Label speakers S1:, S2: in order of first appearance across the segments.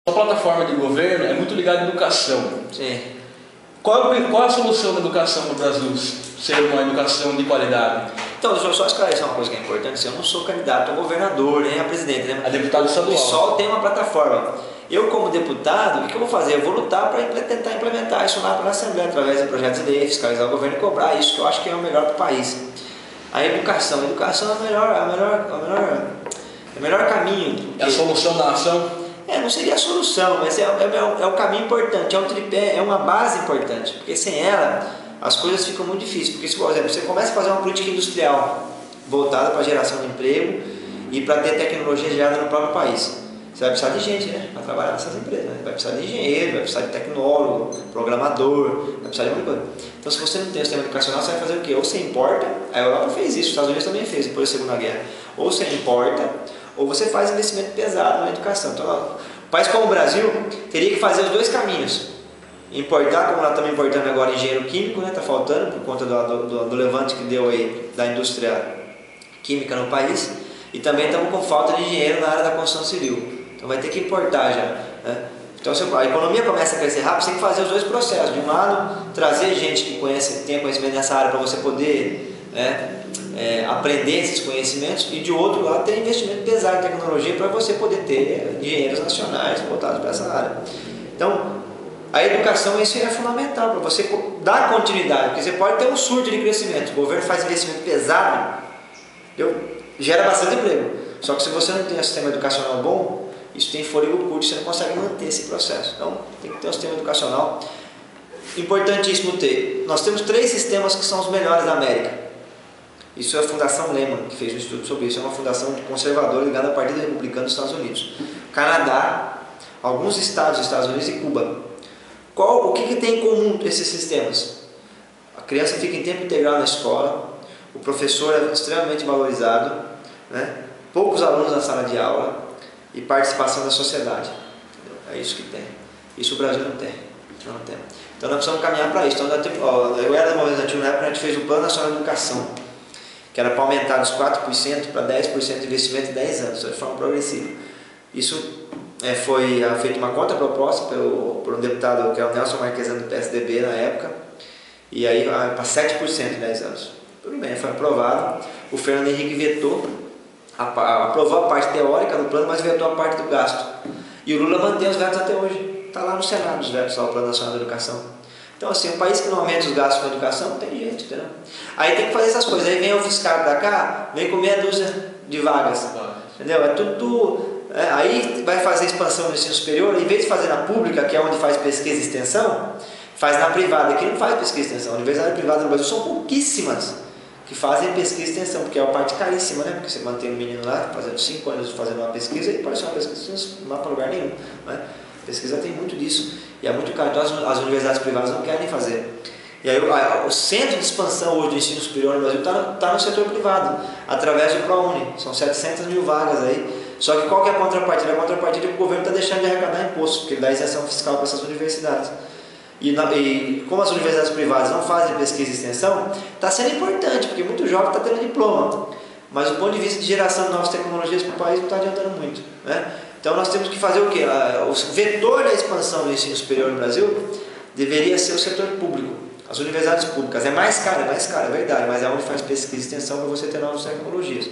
S1: A plataforma de governo é muito ligada à educação.
S2: Sim.
S1: Qual é a solução da educação no Brasil ser uma educação de qualidade?
S2: Então, deixa eu só esclarecer uma coisa que é importante. Eu não sou candidato a governador, nem a presidente, né?
S1: A deputado estadual.
S2: O PSOL tem uma plataforma. Eu, como deputado, o que eu vou fazer? Eu vou lutar para tentar implementar isso lá na Assembleia, através de projetos de lei, fiscalizar o governo e cobrar isso, que eu acho que é o melhor para o país. A educação é o melhor caminho.
S1: É a solução da nação?
S2: Não seria a solução, mas é o caminho importante, é um tripé, é uma base importante, porque sem ela as coisas ficam muito difíceis. Porque, por exemplo, você começa a fazer uma política industrial voltada para a geração de emprego e para ter tecnologia gerada no próprio país. Você vai precisar de gente, né, para trabalhar nessas empresas, né? Vai precisar de engenheiro, vai precisar de tecnólogo, programador, vai precisar de muita coisa. Então, se você não tem um sistema educacional, você vai fazer o quê? Ou você importa, a Europa fez isso, os Estados Unidos também fez depois da Segunda Guerra. Ou você importa, ou você faz investimento pesado na educação. Então, um país como o Brasil teria que fazer os dois caminhos. Importar, como nós estamos importando agora engenheiro químico, né? Está faltando por conta do levante que deu aí da indústria química no país. E também estamos com falta de engenheiro na área da construção civil. Então vai ter que importar já, né? Então, se a economia começa a crescer rápido, você tem que fazer os dois processos. De um lado, trazer gente que tenha conhecimento nessa área para você poder aprender esses conhecimentos, e de outro lado, ter investimento pesado em tecnologia para você poder ter engenheiros nacionais voltados para essa área. Então, a educação, isso é fundamental para você dar continuidade, porque você pode ter um surto de crescimento. O governo faz investimento pesado, gera bastante emprego. Só que se você não tem um sistema educacional bom, isso tem fôlego curto, você não consegue manter esse processo. Então, tem que ter um sistema educacional importantíssimo ter. Nós temos 3 sistemas que são os melhores da América. Isso é a Fundação Lehman, que fez um estudo sobre isso. É uma fundação conservadora ligada ao Partido Republicano dos Estados Unidos. Canadá, alguns estados dos Estados Unidos e Cuba. O que tem em comum esses sistemas? A criança fica em tempo integral na escola, o professor é extremamente valorizado, né? Poucos alunos na sala de aula e participação da sociedade. Entendeu? É isso que tem. Isso o Brasil não tem. Não tem. Então nós precisamos caminhar para isso. Então, eu era da Movimento Antigo, na época a gente fez o Plano Nacional de Educação, que era para aumentar dos 4% para 10% de investimento em 10 anos, de forma progressiva. Isso foi feita uma contraproposta por um deputado, que é o Nelson Marquesano, do PSDB na época, e aí para 7% em 10 anos. Tudo bem, foi aprovado. O Fernando Henrique vetou, aprovou a parte teórica do plano, mas vetou a parte do gasto. E o Lula mantém os vetos até hoje. Está lá no Senado os vetos, lá, o Plano Nacional de Educação. Então, assim, um país que não aumenta os gastos com a educação, não tem jeito, entendeu? Aí tem que fazer essas coisas. Aí vem o fiscal pra cá, vem com meia dúzia de vagas, entendeu? É tudo... aí vai fazer expansão no ensino superior, em vez de fazer na pública, que é onde faz pesquisa e extensão, faz na privada, que não faz pesquisa e extensão. A universidade privada no Brasil são pouquíssimas que fazem pesquisa e extensão, porque é uma parte caríssima, né? Porque você mantém um menino lá, fazendo 5 anos fazendo uma pesquisa, e pode ser uma pesquisa que não vai para lugar nenhum, né? Pesquisa tem muito disso, e é muito caro. Então as universidades privadas não querem fazer. E aí o centro de expansão hoje do ensino superior no Brasil está no setor privado, através do ProUni. São 700 mil vagas aí. Só que qual que é a contrapartida? A contrapartida é que o governo está deixando de arrecadar imposto, porque ele dá isenção fiscal para essas universidades. E como as universidades privadas não fazem pesquisa e extensão, está sendo importante, porque muito jovem está tendo diploma. Mas do ponto de vista de geração de novas tecnologias para o país não está adiantando muito, né? Então nós temos que fazer o quê? O vetor da expansão do ensino superior no Brasil deveria ser o setor público, as universidades públicas. É mais caro, é verdade, mas é onde faz pesquisa e extensão para você ter novas tecnologias.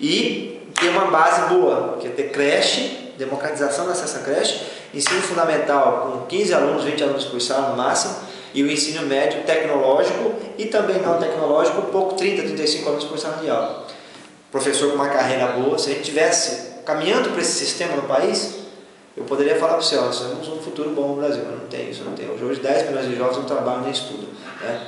S2: E ter uma base boa, que é ter creche, democratização do acesso à creche, ensino fundamental com 15 alunos, 20 alunos por sala no máximo, e o ensino médio tecnológico e também não tecnológico, um pouco 30, 35 alunos por sala de aula. Professor com uma carreira boa. Se a gente tivesse caminhando para esse sistema no país, eu poderia falar para você, nós temos um futuro bom no Brasil, mas não tem isso, não tem. Hoje 10 milhões de jovens não trabalham nem estudam, né?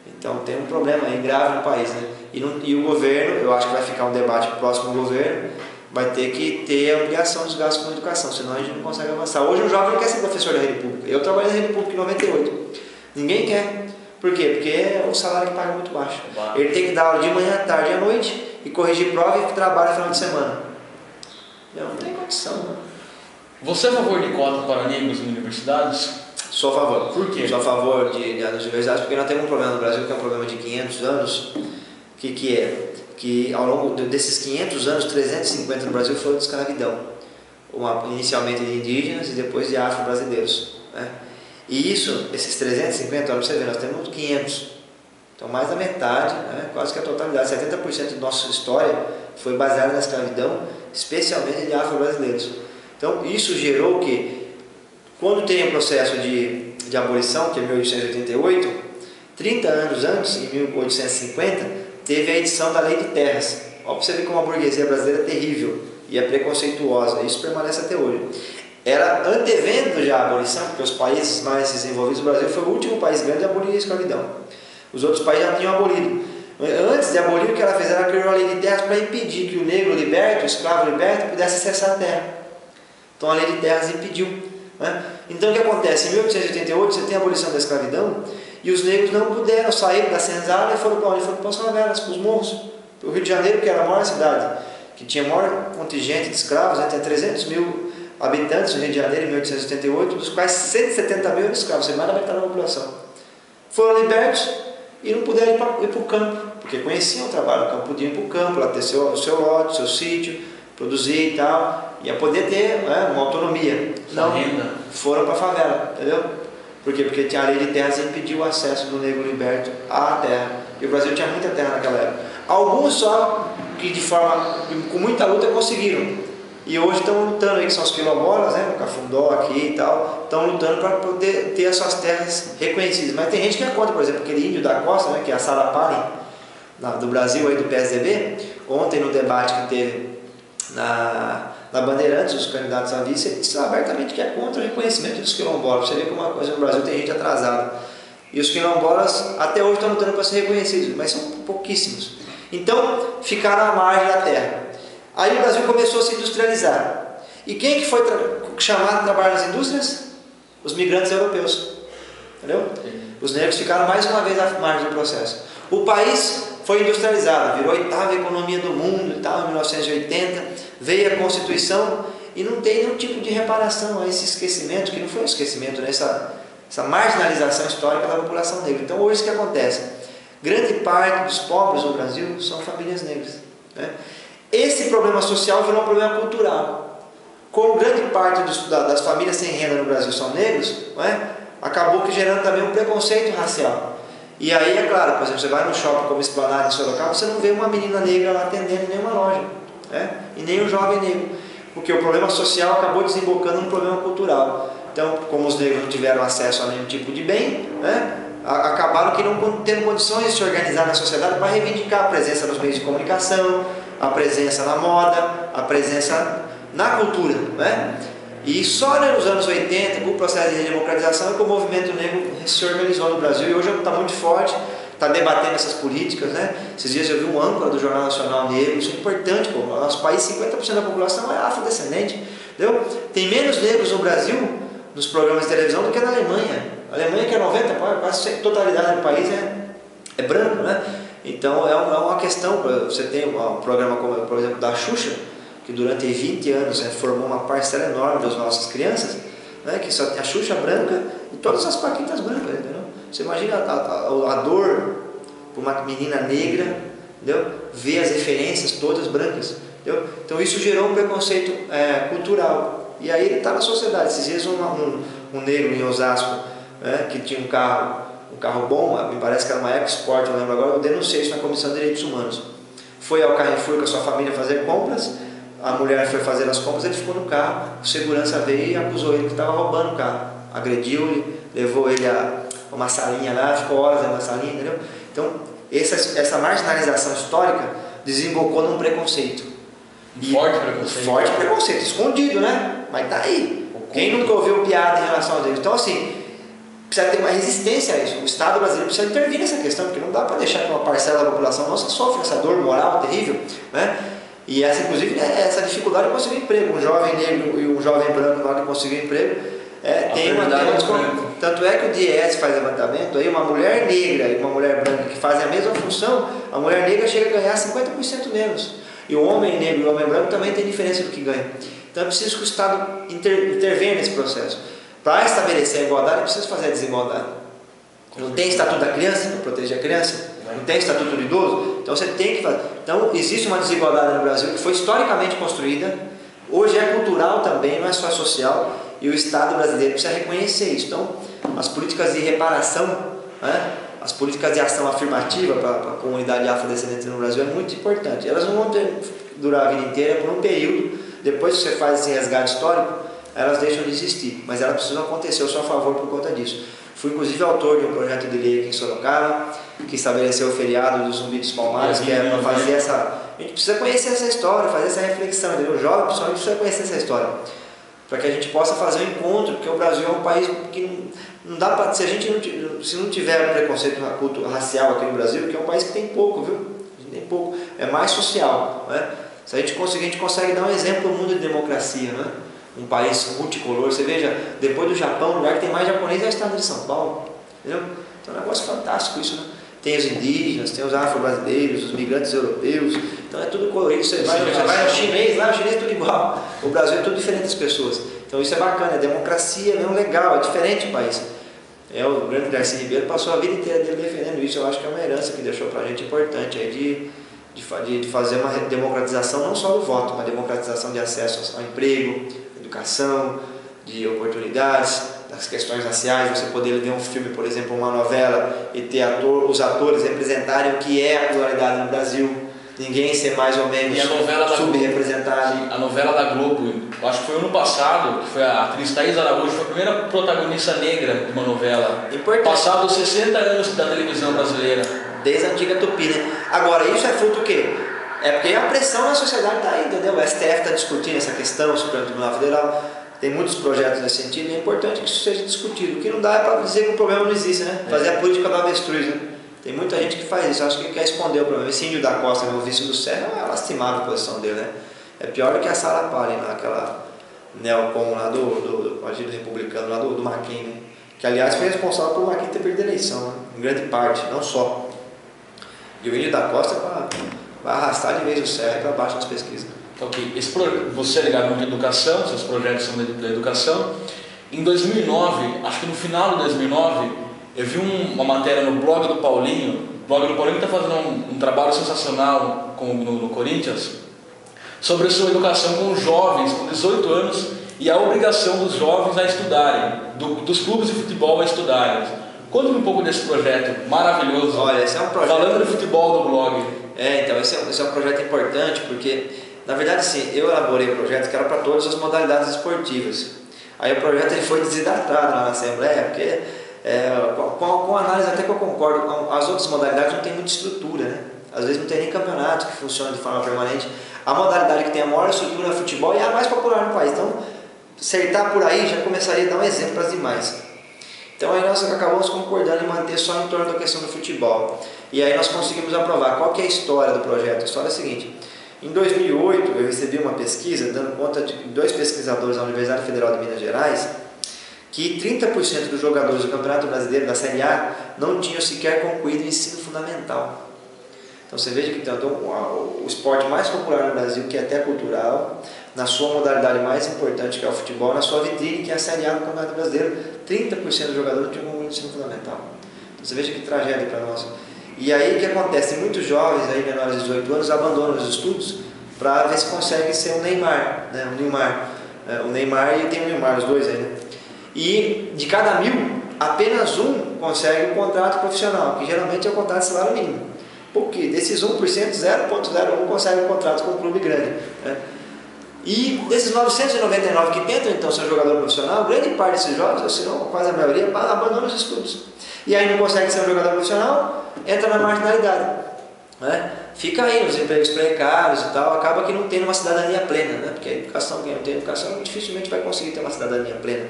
S2: Então tem um problema aí grave no país, né? E o governo, eu acho que vai ficar um debate para o próximo governo, vai ter que ter a obrigação dos gastos com a educação, senão a gente não consegue avançar. Hoje um jovem não quer ser professor da rede pública. Eu trabalhei na rede pública em 98. Ninguém quer. Por quê? Porque é o salário que paga muito baixo. Ele tem que dar aula de manhã, tarde e à noite, e corrigir prova e trabalha no final de semana. Não tem condição, né?
S1: Você é a favor de cotas para negros em universidades?
S2: Sou a favor.
S1: Por quê?
S2: Sou a favor das universidades porque nós temos um problema no Brasil, que é um problema de 500 anos, que ao longo desses 500 anos, 350 no Brasil foram de escravidão. inicialmente de indígenas e depois de afro-brasileiros, né? E isso, esses 350, olha, você vê, nós temos 500. Então mais da metade, né, quase que a totalidade, 70% da nossa história foi baseada na escravidão, especialmente de afro-brasileiros. Então isso gerou que, quando tem o processo de abolição, que é 1888, 30 anos antes, em 1850, teve a edição da Lei de Terras. Olha para você ver como a burguesia brasileira é terrível e é preconceituosa, isso permanece até hoje. Era antevendo já a abolição, porque os países mais desenvolvidos, o Brasil foi o último país grande a abolir a escravidão. Os outros países já tinham abolido. Antes de abolir, o que ela fez? Ela criou a Lei de Terras para impedir que o negro liberto, o escravo liberto, pudesse acessar a terra. Então a Lei de Terras impediu, né? Então o que acontece? Em 1888 você tem a abolição da escravidão e os negros não puderam sair da senzala e foram para onde? Foram para as favelas, para os morros. Para o Rio de Janeiro, que era a maior cidade, que tinha maior contingente de escravos, né? Tinha 300 mil habitantes no Rio de Janeiro em 1888, dos quais 170 mil eram escravos, você mais da metade da população. Foram libertos e não puderam ir para o campo, porque conheciam o trabalho do campo, podiam ir para o campo, lá ter o seu lote, seu sítio, produzir e tal, ia poder ter, né, uma autonomia. Não, foram para a favela, entendeu? Por quê? Porque tinha a Lei de Terras e impediu o acesso do negro liberto à terra. E o Brasil tinha muita terra naquela época. Alguns só que com muita luta conseguiram. E hoje estão lutando aí, que são os quilombolas, né, o Cafundó aqui e tal, estão lutando para poder ter as suas terras reconhecidas. Mas tem gente que é contra, por exemplo, aquele índio da costa, né, que é a Sarah Palin, do Brasil, aí, do PSDB, ontem no debate que teve na Bandeirantes, os candidatos a vice, ele disse abertamente que é contra o reconhecimento dos quilombolas. Você vê como uma coisa no Brasil tem gente atrasada. E os quilombolas até hoje estão lutando para ser reconhecidos, mas são pouquíssimos. Então, ficaram à margem da terra. Aí o Brasil começou a se industrializar. E quem que foi chamado a trabalhar nas indústrias? Os migrantes europeus. Entendeu? Os negros ficaram mais uma vez à margem do processo. O país foi industrializado, virou a 8ª economia do mundo e tal, em 1980. Veio a Constituição e não tem nenhum tipo de reparação a esse esquecimento, que não foi um esquecimento, né? Essa marginalização histórica da população negra. Então hoje o que acontece? Grande parte dos pobres no Brasil são famílias negras, né? Esse problema social virou um problema cultural. Como grande parte das famílias sem renda no Brasil são negros, não é? Acabou que gerando também um preconceito racial. E aí, é claro, por exemplo, você vai no shopping como Esplanada em Sorocaba, você não vê uma menina negra lá atendendo em nenhuma loja, né? E nem um jovem negro, porque o problema social acabou desembocando num problema cultural. Então, como os negros não tiveram acesso a nenhum tipo de bem, né, acabaram que não tendo condições de se organizar na sociedade para reivindicar a presença nos meios de comunicação, a presença na moda, a presença na cultura, né? E só nos anos 80, com o processo de democratização, que o movimento negro se organizou no Brasil e hoje está muito forte, está debatendo essas políticas, né? Esses dias eu vi um âncora do Jornal Nacional Negro, isso é importante, pô. No nosso país 50% da população é afrodescendente, entendeu? Tem menos negros no Brasil, nos programas de televisão, do que na Alemanha. A Alemanha, que é 90%, quase a totalidade do país é branco, né? Então é uma questão, você tem um programa como, por exemplo, da Xuxa, que durante 20 anos, né, formou uma parcela enorme das nossas crianças, né, que só tem a Xuxa branca e todas as paquitas brancas, entendeu? Você imagina a dor para uma menina negra, entendeu? Ver as referências todas brancas, entendeu? Então isso gerou um preconceito cultural, e aí ele está na sociedade. Esses dias um negro em Osasco, né, que tinha um carro bom, me parece que era uma EcoSport, eu lembro agora, eu denunciei isso na Comissão de Direitos Humanos. Foi ao Carrefour com a sua família fazer compras, a mulher foi fazer as compras, ele ficou no carro, o segurança veio e acusou ele que estava roubando o carro, agrediu-lhe, levou ele a uma salinha lá, ficou horas na salinha, entendeu? Então, essa marginalização histórica desembocou num preconceito.
S1: Forte preconceito.
S2: Forte preconceito, escondido, né? Mas tá aí. Quem nunca ouviu piada em relação a isso? Então, assim, precisa ter uma resistência a isso. O Estado brasileiro precisa intervir nessa questão, porque não dá para deixar que uma parcela da população nossa sofra essa dor moral terrível, né? E essa, inclusive, essa dificuldade de conseguir emprego. Um jovem negro e um jovem branco, na hora de conseguir emprego, tem uma tanto é que o DIEESE faz levantamento, aí uma mulher negra e uma mulher branca que fazem a mesma função, a mulher negra chega a ganhar 50% menos. E o homem negro e o homem branco também tem diferença do que ganha. Então é preciso que o Estado intervenha nesse processo. Para estabelecer a igualdade, é preciso fazer a desigualdade. Não tem estatuto da criança para proteger a criança? Não tem estatuto do idoso? Então você tem que fazer. Então existe uma desigualdade no Brasil que foi historicamente construída, Hoje é cultural também, não é só social, e o Estado brasileiro precisa reconhecer isso. Então, as políticas de reparação, né, as políticas de ação afirmativa para a comunidade afrodescendente no Brasil é muito importante. Elas não vão durar a vida inteira, por um período, depois que você faz esse resgate histórico, elas deixam de existir, mas elas precisam acontecer ao seu favor por conta disso. Fui inclusive autor de um projeto de lei aqui em Sorocaba, que estabeleceu o feriado do Zumbi dos Palmares, que é para fazer essa... A gente precisa conhecer essa história, fazer essa reflexão, entendeu? O jovem principalmente precisa conhecer essa história, para que a gente possa fazer um encontro, porque o Brasil é um país que não dá para... Se não tiver preconceito racial aqui no Brasil, que é um país que tem pouco, viu? A gente tem pouco, é mais social, né? Se a gente conseguir, a gente consegue dar um exemplo no mundo de democracia, né? Um país multicolor. Você veja, depois do Japão, o lugar que tem mais japonês é o estado de São Paulo, entendeu? Então é um negócio fantástico isso, né? Tem os indígenas, tem os afro-brasileiros, os migrantes europeus, então é tudo colorido. Você vai no chinês, lá o chinês é tudo igual, o Brasil é tudo diferente das pessoas. Então isso é bacana, é democracia, é mesmo legal, é diferente o país. O grande Darcy Ribeiro passou a vida inteira dele defendendo isso. Eu acho que é uma herança que deixou pra gente importante aí de fazer uma democratização não só do voto, mas democratização de acesso ao emprego, educação, de oportunidades, das questões raciais, você poder ver um filme, por exemplo, uma novela e ter os atores representarem o que é a pluralidade no Brasil, ninguém ser mais ou menos subrepresentado.
S1: A novela da Globo, acho que foi ano passado, que foi a atriz Thaís Araújo, foi a primeira protagonista negra de uma novela.
S2: Importante.
S1: Passados 60 anos da televisão brasileira.
S2: Desde a antiga Tupi, né? Agora, isso é fruto do quê? É porque a pressão na sociedade está aí, entendeu? O STF está discutindo essa questão, o Supremo Tribunal Federal, tem muitos projetos nesse sentido, e é importante que isso seja discutido. O que não dá é para dizer que o problema não existe, né? Fazer a política do avestruz, né? Tem muita gente que faz isso, acho que quer esconder o problema. Esse Índio da Costa, meu vice do Serra, é lastimável a posição dele, né? É pior do que a Sarah Palin, aquela neocon lá do Partido Republicano, lá do Mackin, né? Que aliás foi responsável por o Mackin ter perdido a eleição, né? Em grande parte, não só. E o Índio da Costa vai arrastar de vez o Serra para baixo nas pesquisas.
S1: Ok, você é ligado muito à educação, seus projetos são da educação. Em 2009, acho que no final de 2009, eu vi uma matéria no blog do Paulinho. O blog do Paulinho está fazendo um trabalho sensacional no Corinthians sobre a sua educação com os jovens com 18 anos e a obrigação dos jovens a estudarem, dos clubes de futebol a estudarem. Conte-me um pouco desse projeto maravilhoso.
S2: Olha, esse é um projeto...
S1: Falando de futebol do blog.
S2: Então, esse é um projeto importante porque, na verdade, sim, eu elaborei um projeto que era para todas as modalidades esportivas. Aí o projeto ele foi desidratado lá na Assembleia, porque, com análise até que eu concordo, as outras modalidades não tem muita estrutura, né? Às vezes não tem nem campeonato que funciona de forma permanente. A modalidade que tem a maior estrutura é o futebol e é a mais popular no país. Então, acertar por aí já começaria a dar um exemplo para as demais. Então aí nós acabamos concordando em manter só em torno da questão do futebol. E aí nós conseguimos aprovar. Qual que é a história do projeto? A história é a seguinte: em 2008 eu recebi uma pesquisa dando conta de 2 pesquisadores da Universidade Federal de Minas Gerais que 30% dos jogadores do Campeonato Brasileiro da Série A não tinham sequer concluído o ensino fundamental. Então você veja que o esporte mais popular no Brasil, que é até cultural, na sua modalidade mais importante, que é o futebol, na sua vitrine, que é a Série A do Campeonato Brasileiro, 30% dos jogadores não tinham concluído o ensino fundamental. Então você veja que tragédia para nós. E aí o que acontece? Muitos jovens aí, menores de 18 anos abandonam os estudos para ver se conseguem ser um Neymar, né? O Neymar e tem o Neymar, os dois aí, né? E de cada 1000, apenas um consegue um contrato profissional, que geralmente é o contrato de salário mínimo. Porque desses 1%, 0,01 consegue um contrato com um clube grande, né? E desses 999 que tentam então ser jogador profissional, grande parte desses jovens, se não quase a maioria, abandona os estudos. E aí não consegue ser um jogador profissional, entra na marginalidade, né? Fica aí nos empregos precários e tal, acaba que não tem uma cidadania plena, né? Porque a educação, quem não tem educação dificilmente vai conseguir ter uma cidadania plena.